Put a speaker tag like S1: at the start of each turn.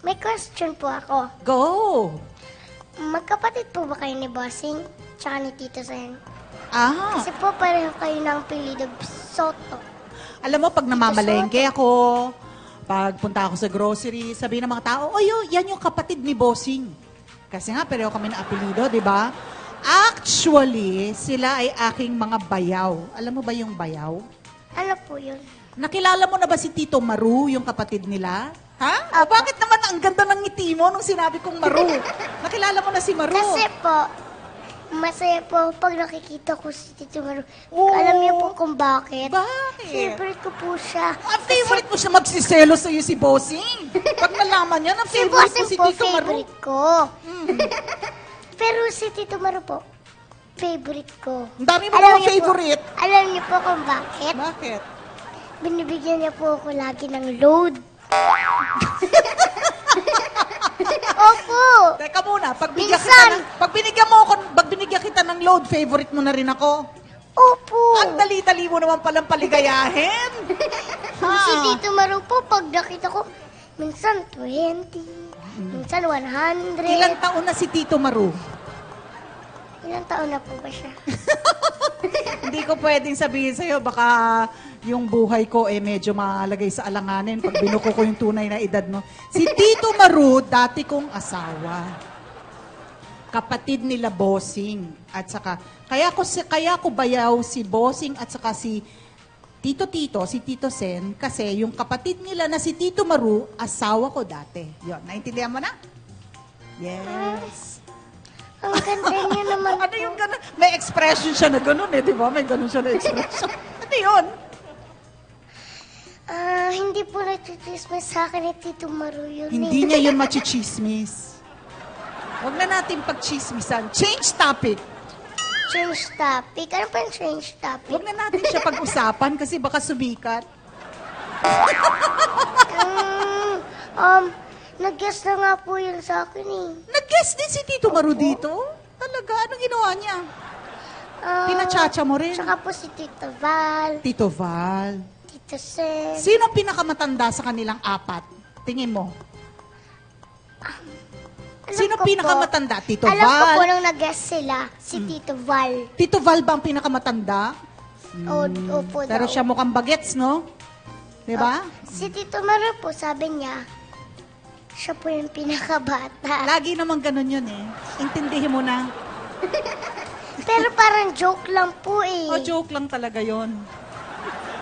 S1: May question po ako.
S2: Go!
S1: Magkapatid po ba kayo ni Bossing tsaka ni Tito Sen?
S2: Ah,
S1: Kasi po pareho kayo ng apelyido Soto.
S2: alam mo, pag namamalengke ako, pag punta ako sa grocery, sabihin ng mga tao, oh, yan yung kapatid ni Bossing. Kasi nga, pareho kami na apelido, di ba? Actually, sila ay aking mga bayaw. Alam mo ba yung bayaw?
S1: Ano po yun?
S2: Nakilala mo na ba si Tito Maru, yung kapatid nila? Ha? O bakit naman ang ganda ng ngiti mo nung sinabi kong Maru? Nakilala mo na si Maru?
S1: Kasi po, masaya po pag nakikita ko si Tito Maru.
S2: Oo.
S1: Alam niyo po kung bakit?
S2: Bakit?
S1: Favorite ko po siya.
S2: Ang favorite mo siya magsiselo sa'yo si Bossing. Pag nalaman niya, ang
S1: Si
S2: favorite mo
S1: Bossing
S2: si
S1: po,
S2: Tito Maru.
S1: favorite ko. Pero si Tito Maru po, favorite ko.
S2: Ang dami mo
S1: Alam
S2: namang
S1: niyo po-
S2: favorite.
S1: Alam niyo po kung bakit?
S2: Bakit?
S1: Binibigyan niya po ako lagi ng load. Opo.
S2: Teka muna, pag
S1: Minsan.
S2: binigyan kita ng load, favorite mo na rin ako.
S1: Opo.
S2: Ang dali-dali mo naman palang paligayahin.
S1: Si Tito Maru po, pag nakita ko, minsan 20, minsan 100.
S2: Ilang taon na si Tito Maru?
S1: Ilang taon na po ba siya?
S2: Hindi ko pwedeng sabihin sa'yo, baka yung buhay ko medyo malagay sa alanganin pag binuko ko yung tunay na edad mo. Si Tito Maru, dati kong asawa. Kapatid nila Bossing. At saka, kaya ko bayaw si Bossing at saka si si Tito Sen, kasi yung kapatid nila na si Tito Maru, asawa ko dati. Yun, naintindihan mo na? Yes.
S1: Ang ganda niya naman
S2: Ano yung gano'n? May expression siya na gano'n di ba? May gano'n siya na expression. Ano yun?
S1: Hindi po nagchichismis sa akin ni Tito Maru yun
S2: Hindi niya yun machichismis. Huwag na natin pagchismisan. Change topic.
S1: Change topic. Ano pa yung change topic?
S2: Huwag na natin siya pag-usapan kasi baka sumikat.
S1: Nag-guess na nga po yun sa akin eh.
S2: Nag-guess din si Tito Maru dito? Talaga? Anong ginawa niya? Pinachacha mo rin?
S1: Tsaka po si Tito Val,
S2: Tito Val.
S1: Tito Sen.
S2: Sino ang pinakamatanda sa kanilang apat? Tingin mo.
S1: Alam
S2: Sino
S1: ko po-
S2: pinakamatanda? Tito
S1: Alam ko po
S2: Val?
S1: nung nag-guess sila, si Tito Val.
S2: Tito Val ba ang pinakamatanda?
S1: Opo
S2: Pero
S1: daw.
S2: siya mukhang bagets, no? Diba?
S1: Si Tito Maru po, sabi niya, siya po yung pinakabata.
S2: Lagi naman ganun yun eh. Intindihin mo na.
S1: Pero parang joke lang po eh.
S2: O, joke lang talaga yon.